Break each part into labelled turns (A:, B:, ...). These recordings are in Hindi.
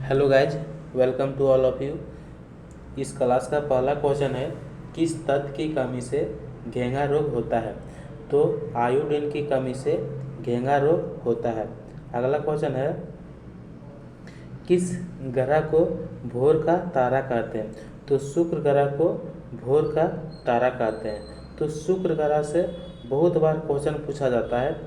A: Hello guys, welcome to all of you. इस क्लास का पहला क्वेश्चन है, किस तत्व की कमी से घेंघा रोग होता है। तो आयोडीन की कमी से घेंघा रोग होता है। अगला क्वेश्चन है, किस ग्रह को भोर का तारा कहते हैं। तो शुक्र ग्रह को भोर का तारा कहते हैं। तो शुक्र ग्रह से बहुत बार क्वेश्चन पूछा जाता है,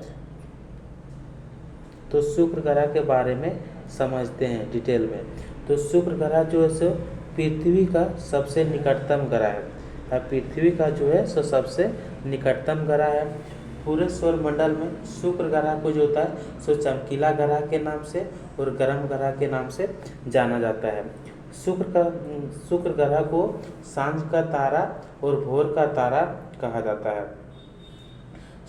A: तो शुक्र ग्रह के बारे में समझते हैं डिटेल में। तो शुक्र ग्रह जो है सो पृथ्वी का सबसे निकटतम ग्रह है। पृथ्वी का जो है सो सबसे निकटतम ग्रह है। पूरे सौर मंडल में शुक्र ग्रह को जो होता है सो चमकीला ग्रह के नाम से और गर्म ग्रह के नाम से जाना जाता है। शुक्र ग्रह को सांझ का तारा और भोर का तारा कहा जाता है।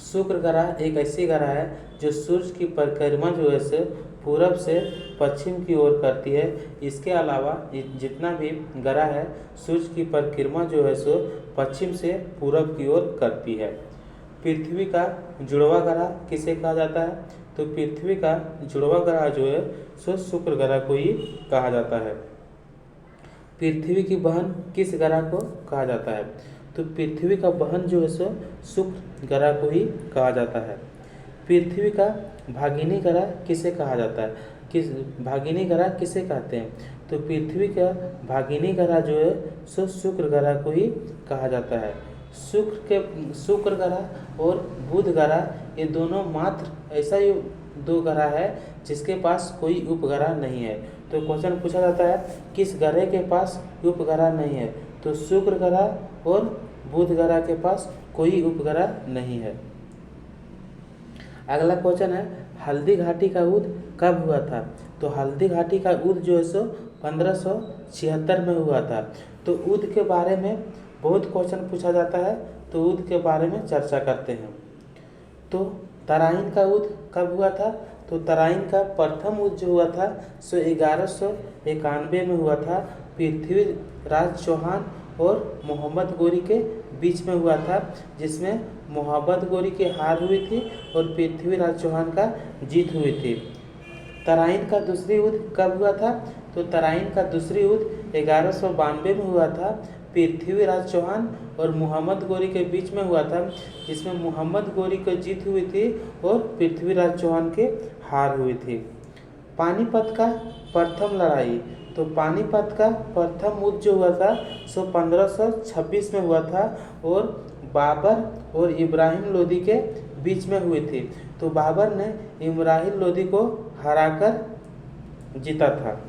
A: शुक्र ग्रह एक ऐसी ग्रह है जो सूर्य की परिक्रमा जो है से पूरब से पश्चिम की ओर करती है। इसके अलावा जितना भी ग्रह है सूर्य की परिक्रमा जो है सो पश्चिम से पूरब की ओर करती है। पृथ्वी का जुड़वा ग्रह किसे कहा जाता है। तो पृथ्वी का जुड़वा ग्रह जो है सो शुक्र ग्रह को ही कहा जाता है। पृथ्वी की बहन किस ग्रह को कहा जाता है। तो पृथ्वी का बहन जो है सो शुक्र ग्रह को ही कहा जाता है। पृथ्वी का भागिनी ग्रह किसे कहा जाता है। भागिनी ग्रह किसे कहते हैं। तो पृथ्वी का भागिनी ग्रह जो है सो शुक्र ग्रह को ही कहा जाता है। शुक्र ग्रह और बुध ग्रह ये दोनों मात्र ऐसा ही दो ग्रह है जिसके पास कोई उपग्रह नहीं है। तो क्वेश्चन पूछा जाता है, किस ग्रह के पास उपग्रह नहीं है। तो शुक्र ग्रह और बुध ग्रह के पास कोई उपग्रह नहीं है। अगला क्वेश्चन है, हल्दी घाटी का युद्ध कब हुआ था। तो हल्दी घाटी का युद्ध जो है सो 1576 में हुआ था। तो युद्ध के बारे में बहुत क्वेश्चन पूछा जाता है, तो युद्ध के बारे में चर्चा करते हैं। तो तराइन का युद्ध कब हुआ था। तो तराइन का प्रथम युद्ध जो हुआ था सो 1191 में हुआ था। पृथ्वीराज चौहान और मोहम्मद गोरी के बीच में हुआ था, जिसमें मोहम्मद गोरी की हार हुई थी और पृथ्वीराज चौहान का जीत हुई थी। तराइन का दूसरी युद्ध कब हुआ था। तो तराइन का दूसरी युद्ध 1192 में हुआ था। पृथ्वीराज चौहान और मोहम्मद गोरी के बीच में हुआ था, जिसमें मोहम्मद गोरी को जीत हुई थी और पृथ्वीराज चौहान के हार हुई थी। पानीपत का प्रथम लड़ाई। तो पानीपत का प्रथम युद्ध जो हुआ था सो 1526 में हुआ था और बाबर और इब्राहिम लोदी के बीच में हुई थी। तो बाबर ने इब्राहिम लोदी को हराकर जीता था।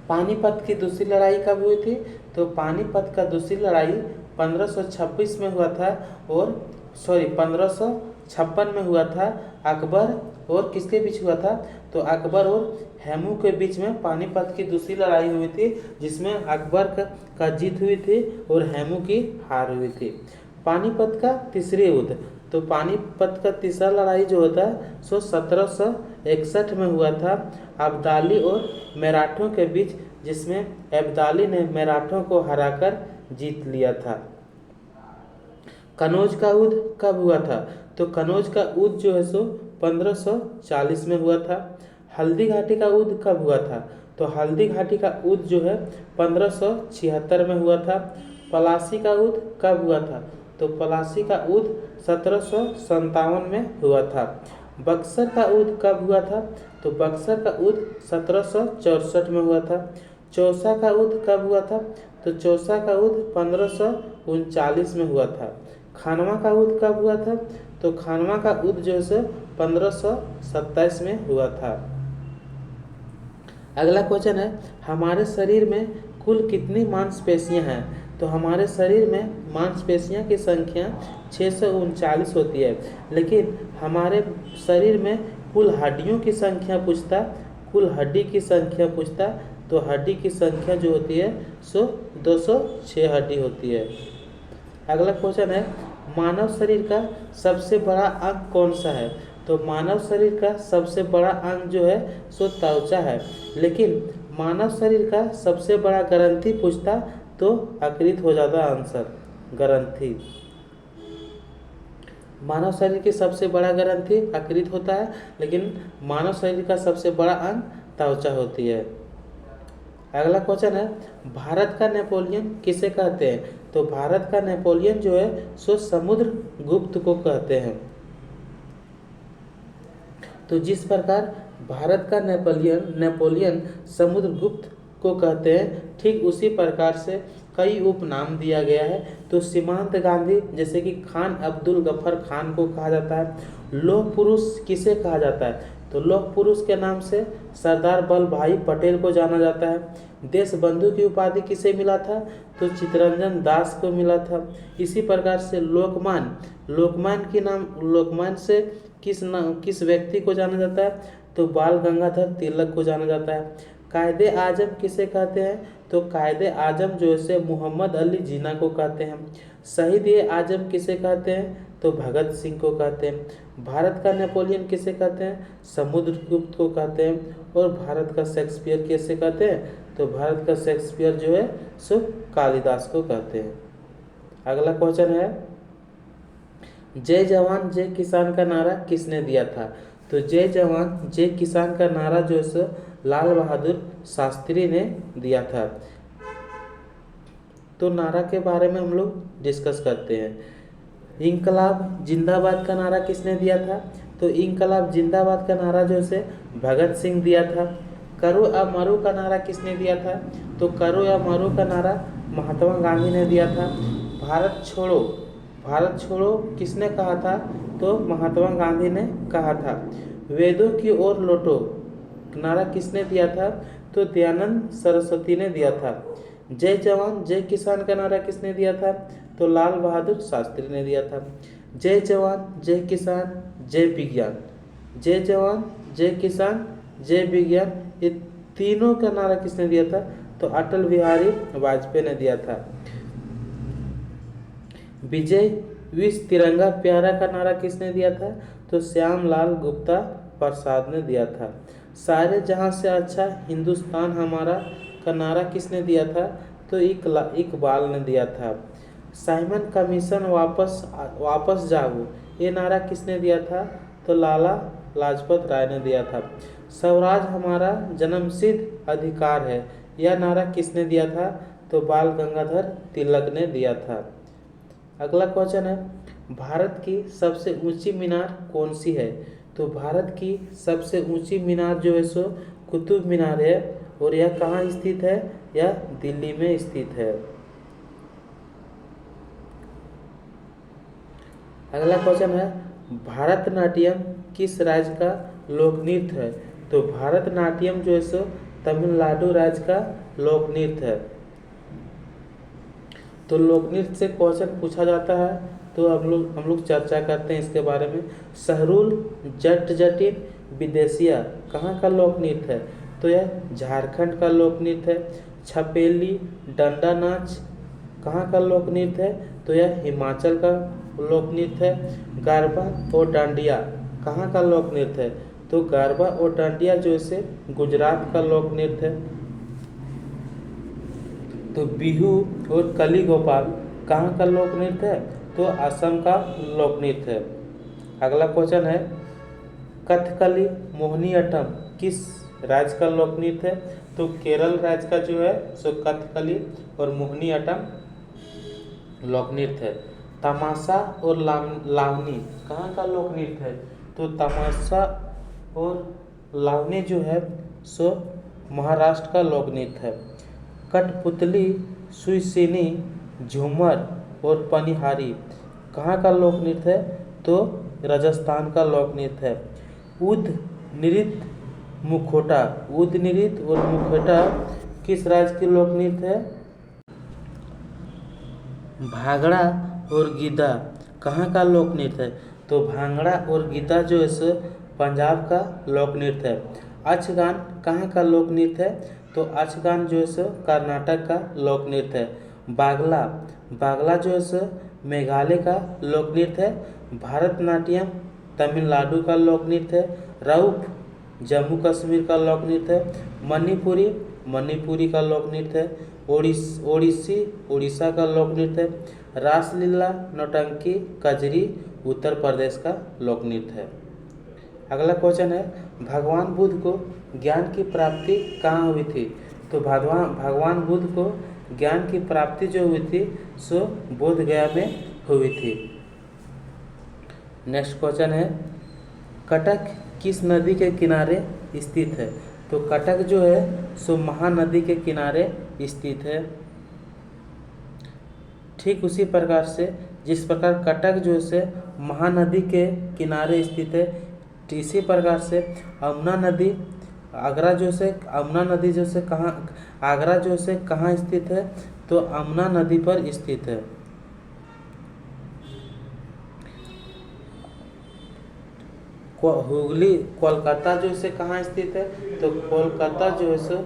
A: पानीपत की दूसरी लड़ाई कब हुई थी। तो पानीपत का दूसरी लड़ाई 1526 में हुआ था और 1556 में हुआ था। अकबर और किसके बीच हुआ था। तो अकबर और हेमू के बीच में पानीपत की दूसरी लड़ाई हुई थी, जिसमें अकबर का जीत हुई थी और हेमू की हार हुई थी। पानीपत का तीसरी युद्ध। तो पानीपत का तीसरा लड़ाई जो होता है सो 1761 में हुआ था अब्दाली और मराठों के बीच, जिसमें अब्दाली ने मराठों को हराकर जीत लिया था। कनौज का युद्ध कब हुआ था। तो कनौज का युद्ध जो है सो 1540 में हुआ था। हल्दी घाटी का युद्ध कब हुआ था। तो हल्दी घाटी का युद्ध जो है 1576 में हुआ था। पलासी का युद्ध कब हुआ था। तो पलासी का युद्ध 1757 में हुआ था। बक्सर का युद्ध कब हुआ था। तो बक्सर का युद्ध 1764 में हुआ था। चौसा का युद्ध कब हुआ था। तो चौसा का युद्ध 1539 में हुआ था। खानवा का युद्ध कब हुआ था। तो खानवा का युद्ध जो है 1527 में हुआ था। अगला क्वेश्चन है, हमारे शरीर में कुल कितनी मांसपेशियां हैं। तो हमारे शरीर में मांसपेशियां की संख्या 639 होती है, लेकिन हमारे शरीर में कुल हड्डियों की संख्या पूछता, कुल हड्डी की संख्या पूछता, तो हड्डी की संख्या जो होती है सो 206 हड्डी होती है। अगला क्वेश्चन है, मानव शरीर का सबसे बड़ा अंग कौन सा है। तो मानव शरीर का सबसे बड़ा अंग जो है सो त्वचा है, लेकिन मानव शरीर का सबसे बड़ा ग्रंथि पूछता तो अकृत हो जाता आंसर ग्रंथि। मानव शरीर की सबसे बड़ा ग्रंथि अकृत होता है, लेकिन मानव शरीर का सबसे बड़ा अंग त्वचा होती है। अगला क्वेश्चन है, भारत का नेपोलियन किसे कहते हैं? तो भारत का नेपोलियन जो है सो समुद्रगुप्त को कहते हैं। तो जिस प्रकार भारत का नेपोलियन समुद्रगुप्त को कहते हैं, ठीक उसी प्रकार से कई उपनाम दिया गया है। तो सीमांत गांधी जैसे कि खान अब्दुल गफर खान को कहा जाता है। लौह पुरुष किसे कहा जाता है? तो लौह पुरुष के नाम से सरदार वल्लभ भाई पटेल को जाना जाता है। देश बंधु की उपाधि किसे मिला था? तो चित्तरंजन दास को मिला था। इसी प्रकार से लोकमान्य से किस व्यक्ति को जाना जाता है? तो बाल गंगाधर तिलक को जाना जाता है। कायदे आजम किसे कहते हैं? तो कायदे आजम जो है मोहम्मद अली जिन्ना को कहते हैं। शहीद ए आजम किसे कहते हैं? तो भगत सिंह को कहते हैं। भारत का नेपोलियन किसे कहते हैं? समुद्रगुप्त को कहते हैं। और भारत का शेक्सपियर किसे कहते हैं? तो भारत का शेक्सपियर जो है सो कालिदास को कहते हैं। अगला क्वेश्चन है, जय जवान जय किसान का नारा किसने दिया था? तो जय जवान जय किसान का नारा जो है सो लाल बहादुर शास्त्री ने दिया था। तो नारा के बारे में हम लोग डिस्कस करते हैं। इंकलाब जिंदाबाद का नारा किसने दिया था? तो इंकलाब जिंदाबाद का नारा जो है भगत सिंह दिया था। करो या मरो का नारा किसने दिया था? तो करो या मरो का नारा महात्मा गांधी ने दिया था। भारत छोड़ो किसने कहा था? तो महात्मा गांधी ने कहा था। वेदों की ओर लौटो नारा किसने दिया था? तो दयानंद सरस्वती ने दिया था। जय जवान जय किसान का नारा किसने दिया था? तो लाल बहादुर शास्त्री ने दिया था। जय जवान जय किसान जय विज्ञान, जय जवान जय किसान जय विज्ञान, ये तीनों का नारा किसने दिया था? तो अटल बिहारी वाजपेयी ने दिया था। विजय विश्व तिरंगा प्यारा का नारा किसने दिया था? तो श्यामलाल गुप्ता प्रसाद ने दिया था। सारे जहां से अच्छा हिंदुस्तान हमारा का नारा किसने दिया था? तो इकबाल ने दिया था। साइमन कमीशन वापस जाओ ये नारा किसने दिया था? तो लाला लाजपत राय ने दिया था। स्वराज हमारा जन्मसिद्ध अधिकार है यह नारा किसने दिया था? तो बाल गंगाधर तिलक ने दिया था। अगला क्वेश्चन है, भारत की सबसे ऊंची मीनार कौन सी है? तो भारत की सबसे ऊंची मीनार जो है सो कुतुब मीनार है। और यह कहाँ स्थित है? यह दिल्ली में स्थित है। अगला क्वेश्चन है, भारतनाट्यम किस राज्य का लोक नृत्य है? तो भारतनाट्यम जो है सो तमिलनाडु राज्य का लोक नृत्य है। तो लोक नृत्य से क्वेश्चन पूछा जाता है तो हम लोग चर्चा करते हैं इसके बारे में। सहरुल जट जटिन विदेशिया कहाँ का लोक नृत्य है? तो यह झारखंड का लोक नृत्य है। छपेली डंडा नाच कहाँ का लोक नृत्य है? तो यह हिमाचल का लोक नृत्य है। गरबा और डांडिया कहाँ का लोक नृत्य है? तो गरबा और डांडिया जो है गुजरात का लोक नृत्य है। तो बिहू और कली गोपाल कहाँ का लोक नृत्य है? तो असम का लोक नृत्य है। अगला क्वेश्चन है, कथकली मोहिनीअट्टम किस राज्य का लोक नृत्य है? तो केरल राज्य का जो है सो कथकली और मोहिनीअट्टम लोक नृत्य है। तमाशा और लावनी कहाँ का लोक नृत्य है? तो तमाशा और लावनी जो है सो महाराष्ट्र का लोक नृत्य है। कठपुतली सुईसिनी झूमर और पनिहारी कहाँ का लोक नृत्य है? तो राजस्थान का लोक नृत्य है। उद नृत्य मुखोटा और मुखोटा किस राज्य की लोक नृत्य है? भांगड़ा और गिद्धा कहाँ का लोक नृत्य है? तो भांगड़ा और गिद्धा जो है पंजाब का लोक नृत्य है। अचगान कहाँ का लोक नृत्य है? तो अचगान जो है कर्नाटक का लोक नृत्य है। बागला जो है मेघालय का लोक नृत्य है। भारतनाट्यम तमिलनाडु का लोक नृत्य है। रऊफ जम्मू कश्मीर का लोक नृत्य है। मणिपुरी का लोक नृत्य है। ओडिसी उड़ीसा का लोक नृत्य है। रासलीला नौटंकी कजरी उत्तर प्रदेश का लोक नृत्य है। अगला क्वेश्चन है, भगवान बुद्ध को ज्ञान की प्राप्ति कहाँ हुई थी? तो भगवान बुद्ध को ज्ञान की प्राप्ति जो हुई थी सो बोध गया में हुई थी। नेक्स्ट क्वेश्चन है, कटक किस नदी के किनारे स्थित है? तो कटक जो है सो महानदी के किनारे स्थित है। ठीक उसी प्रकार से जिस प्रकार कटक जो है महानदी के किनारे स्थित है, इसी प्रकार से यमुना नदी आगरा जो से यमुना नदी जो से कहाँ आगरा जो से कहाँ स्थित है? तो यमुना नदी पर स्थित है। हुगली कोलकाता जो से कहाँ स्थित है? तो कोलकाता जो है सो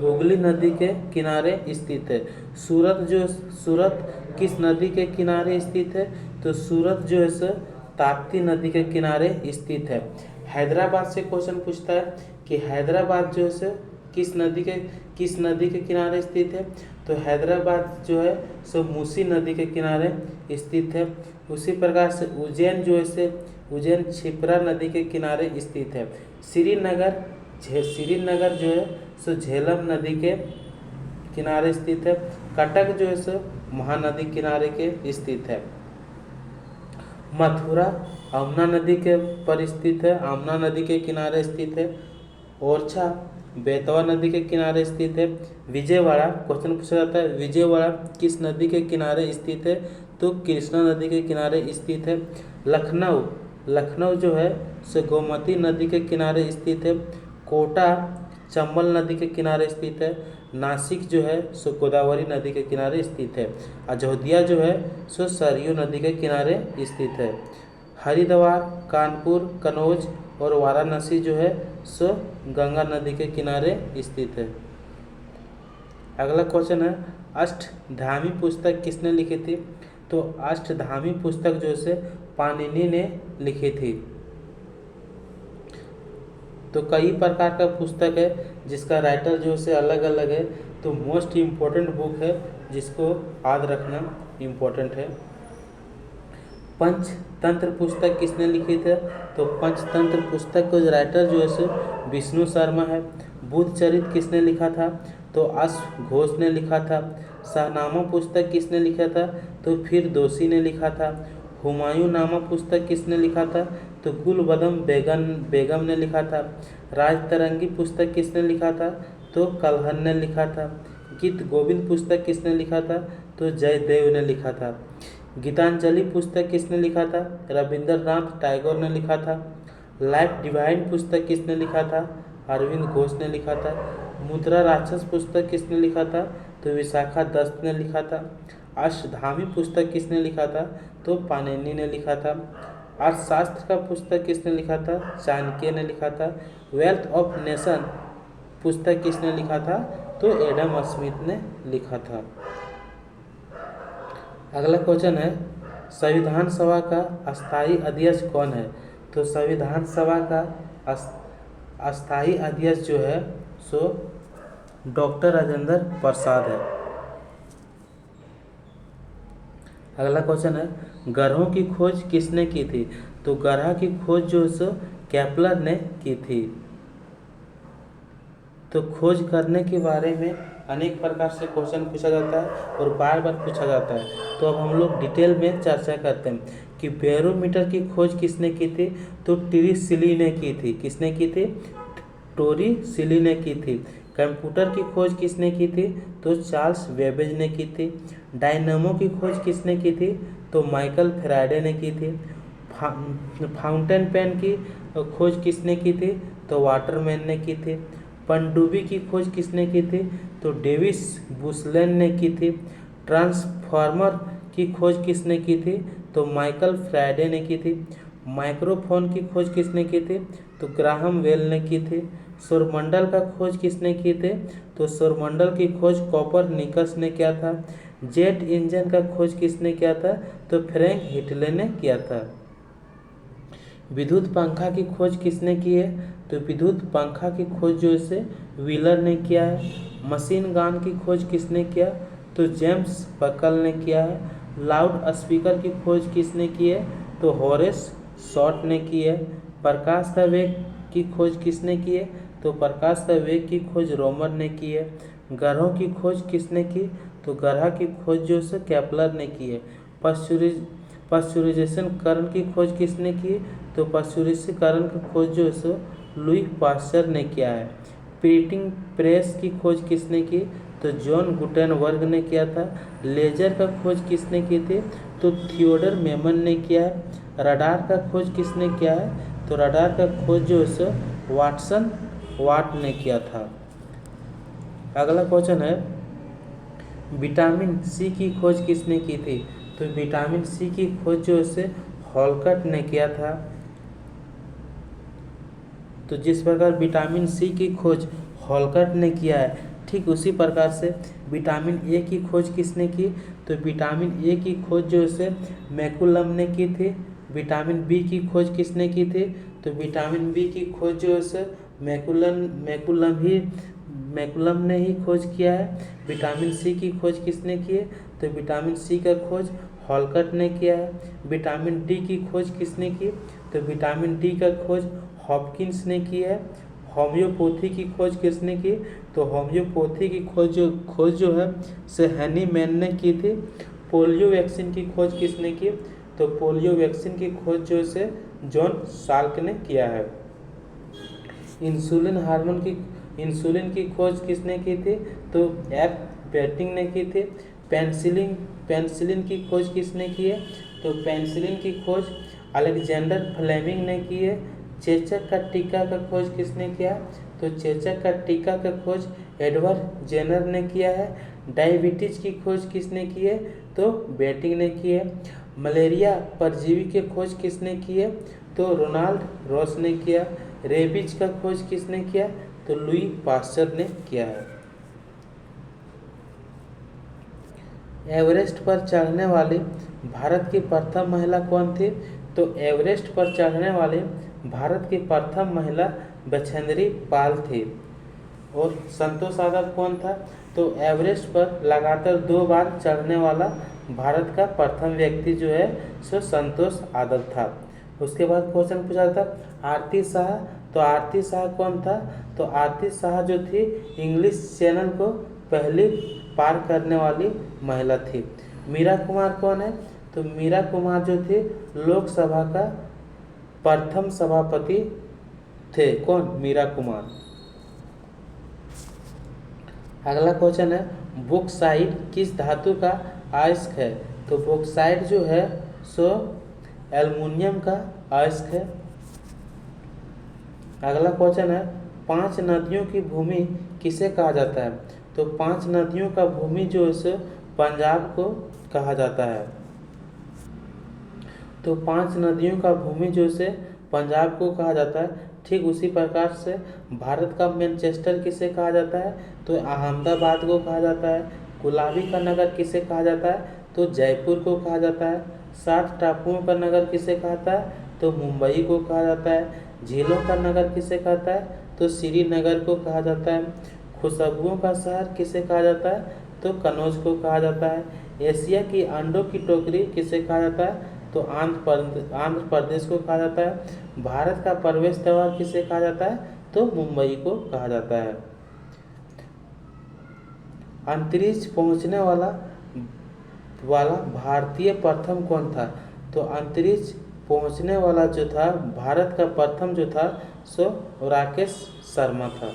A: हुगली नदी के किनारे स्थित है। सूरत किस नदी के किनारे स्थित है? तो सूरत जो है सो ताप्ती नदी के किनारे स्थित है। हैदराबाद से क्वेश्चन पूछता है कि हैदराबाद जो है किस नदी के किनारे स्थित है? तो हैदराबाद जो है सो मूसी नदी के किनारे स्थित है। उसी प्रकार से उज्जैन जो है उज्जैन क्षिप्रा नदी के किनारे स्थित है। श्रीनगर जो है सो झेलम नदी के किनारे स्थित है। कटक जो है सो महानदी किनारे के स्थित है। मथुरा यमुना नदी के पर स्थित है, यमुना नदी के किनारे स्थित है। ओरछा बेतवा नदी के किनारे स्थित है। विजयवाड़ा क्वेश्चन पूछा जाता है, विजयवाड़ा किस नदी के किनारे स्थित है? तो कृष्णा नदी के किनारे स्थित है। लखनऊ जो है सो गोमती नदी के किनारे स्थित है। कोटा चंबल नदी के किनारे स्थित है। नासिक जो है सो गोदावरी नदी के किनारे स्थित है। अयोध्या जो है सो सरयू नदी के किनारे स्थित है। हरिद्वार कानपुर कनौज और वाराणसी जो है सो गंगा नदी के किनारे स्थित है। अगला क्वेश्चन है, अष्टधामी पुस्तक किसने लिखी थी? तो अष्टधामी पुस्तक जो है पाणिनि ने लिखी थी। तो कई प्रकार का पुस्तक है जिसका राइटर जो है अलग अलग है, तो मोस्ट इम्पोर्टेंट बुक है जिसको याद रखना इम्पोर्टेंट है। पंचतंत्र पुस्तक किसने लिखी थी? तो पंचतंत्र पुस्तक को राइटर जो है विष्णु शर्मा है। बुद्ध चरित किसने लिखा था? तो अश्व घोष ने लिखा था। शाहनामा पुस्तक किसने लिखा था? तो फिरदौसी ने लिखा था। हुमायूं नामा पुस्तक किसने लिखा था? तो गुलबदम बेगम ने लिखा था। राजतरंगी पुस्तक किसने लिखा था? तो कल्हण ने लिखा था। गीत गोविंद पुस्तक किसने लिखा था? तो जयदेव ने लिखा था। गीतांजलि पुस्तक किसने लिखा था? रविंद्रनाथ टैगोर ने लिखा था। लाइफ डिवाइन पुस्तक किसने लिखा था? अरविंद घोष ने लिखा था। मुद्रा राक्षस पुस्तक किसने लिखा था? तो विशाखा दत्त ने लिखा था। अष्टधामी पुस्तक किसने लिखा था? तो पाणिनि ने लिखा था। अर्थशास्त्र का पुस्तक किसने लिखा था? चाणक्य ने लिखा था। वेल्थ ऑफ नेशन पुस्तक किसने लिखा था? तो एडम स्मिथ ने लिखा था। अगला क्वेश्चन है, संविधान सभा का अस्थायी अध्यक्ष कौन है? तो संविधान सभा का अस्थायी अध्यक्ष जो है सो डॉक्टर राजेंद्र प्रसाद है। अगला क्वेश्चन है, ग्रहों की खोज किसने की थी? तो ग्रह की खोज जो है केपलर ने की थी। तो खोज करने के बारे में अनेक प्रकार से क्वेश्चन पूछा जाता है और बार बार पूछा जाता है। तो अब हम लोग डिटेल में चर्चा करते हैं कि बैरोमीटर की खोज किसने की थी? तो टोरिसेली ने की थी। किसने की थी? टोरिसेली ने की थी। कंप्यूटर की खोज किसने की थी? तो चार्ल्स बेबेज ने की थी। डायनामो की खोज किसने की थी? तो माइकल फैराडे ने की थी। फाउंटेन पेन की खोज किसने की थी? तो वाटरमैन ने की थी। पनडुब्बी की खोज किसने की थी? तो डेविस बुशलेन ने की थी। ट्रांसफार्मर की खोज किसने की थी? तो माइकल फैराडे ने की थी। माइक्रोफोन की खोज किसने की थी? तो ग्राहम बेल ने की थी। सौरमंडल का खोज किसने की थी? तो सौरमंडल की खोज कोपरनिकस ने किया था। जेट इंजन का खोज किसने किया था? तो फ्रैंक हिटले ने किया था। विद्युत पंखा की खोज किसने की है? तो विद्युत पंखा की खोज जो है व्हीलर ने किया है। मशीन गन की खोज किसने किया? तो जेम्स बकल ने किया है। लाउड स्पीकर की खोज किसने की है? तो हॉरेस शॉर्ट ने की है। प्रकाश का वेग की खोज किसने की है? तो प्रकाश का वेग की खोज रोमर ने की है। ग्रहों की खोज किसने की? तो ग्रह की खोज जो है केपलर ने की है। पाश्चुराइजेशन की खोज किसने की? तो पाश्चुराइजेशन की खोज जो है लुई पाश्चर ने किया है। प्रिंटिंग प्रेस की खोज किसने की? तो जॉन गुटेनबर्ग ने किया था। लेजर का खोज किसने की थी? तो थियोडर मेमन ने किया है। रडार का खोज किसने किया है? तो रडार का खोज जो है वाटसन वाट ने किया था। अगला क्वेश्चन है, विटामिन सी की खोज किसने की थी? तो विटामिन सी की खोज जो है हॉलकट ने किया था। तो जिस प्रकार विटामिन सी की खोज हॉलकट ने किया है, ठीक उसी प्रकार से विटामिन ए की खोज किसने की? तो विटामिन ए की खोज जो है मैकुलम ने की थी। विटामिन बी की खोज किसने की थी? तो विटामिन बी की खोज जो है मैकुलम ने ही खोज किया है। विटामिन सी की खोज किसने की है? तो विटामिन सी का खोज हॉलकट ने किया है। विटामिन डी की खोज किसने की? तो विटामिन डी का खोज हॉपकिंस ने की है। होम्योपैथी की खोज किसने की? तो होम्योपैथी की खोज जो है से हैनीमैन ने की थी। पोलियो वैक्सीन की खोज किसने की? तो पोलियो वैक्सीन की खोज जो है जॉन साल्क ने किया है। इंसुलिन की खोज किसने की थी? तो एफ बेटिंग ने की थी। पेंसिलिन की खोज किसने की है? तो पेंसिलिन की खोज अलेक्जेंडर फ्लेमिंग ने की है। चेचक का टीका का खोज किसने किया? तो चेचक का टीका का खोज एडवर्ड जेनर ने किया है। डायबिटीज की खोज किसने की है? तो बेटिंग ने की है। मलेरिया परजीवी की खोज किसने की है? तो रोनाल्ड रॉस ने किया। रेबीज का खोज किसने किया? तो लुई पास्चर ने किया है। एवरेस्ट पर चढ़ने वाली भारत की प्रथम महिला कौन थी? तो एवरेस्ट पर चढ़ने वाली भारत की प्रथम महिला बछेंद्री पाल थी। और संतोष यादव कौन था? तो एवरेस्ट पर लगातार 2 बार चढ़ने वाला भारत का प्रथम व्यक्ति जो है सो संतोष यादव था। उसके बाद क्वेश्चन पूछा था आरती शाह। तो आरती शाह कौन था? तो आरती शाह जो थी इंग्लिश चैनल को पहली पार करने वाली महिला थी। मीरा कुमार कौन है? तो मीरा कुमार जो थे लोकसभा का प्रथम सभापति थे। कौन? मीरा कुमार। अगला क्वेश्चन है बॉक्साइट किस धातु का अयस्क है? तो बॉक्साइट जो है सो एल्युमिनियम का अयस्क है। अगला क्वेश्चन है 5 नदियों की भूमि किसे कहा जाता है? तो 5 नदियों का भूमि जो है पंजाब को कहा जाता है। तो 5 नदियों का भूमि जो से पंजाब को कहा जाता है। ठीक उसी प्रकार से भारत का मैनचेस्टर किसे कहा जाता है? तो अहमदाबाद को कहा जाता है। गुलाबी का नगर किसे कहा जाता है? तो जयपुर को कहा जाता है। 7 टापुओं का नगर किसे कहता है? तो मुंबई को कहा जाता है। झीलों का नगर किसे कहता है? तो श्रीनगर को कहा जाता है। खुशबुओं का शहर किसे कहा जाता है? तो कनौज को कहा जाता है। एशिया की अंडों की टोकरी किसे कहा जाता है? तो आंध्र प्रदेश को कहा जाता है। भारत का प्रवेश द्वार किसे कहा जाता है? तो मुंबई को कहा जाता है। अंतरिक्ष पहुंचने वाला भारतीय प्रथम कौन था? तो अंतरिक्ष पहुंचने वाला जो था भारत का प्रथम जो था सो राकेश शर्मा था।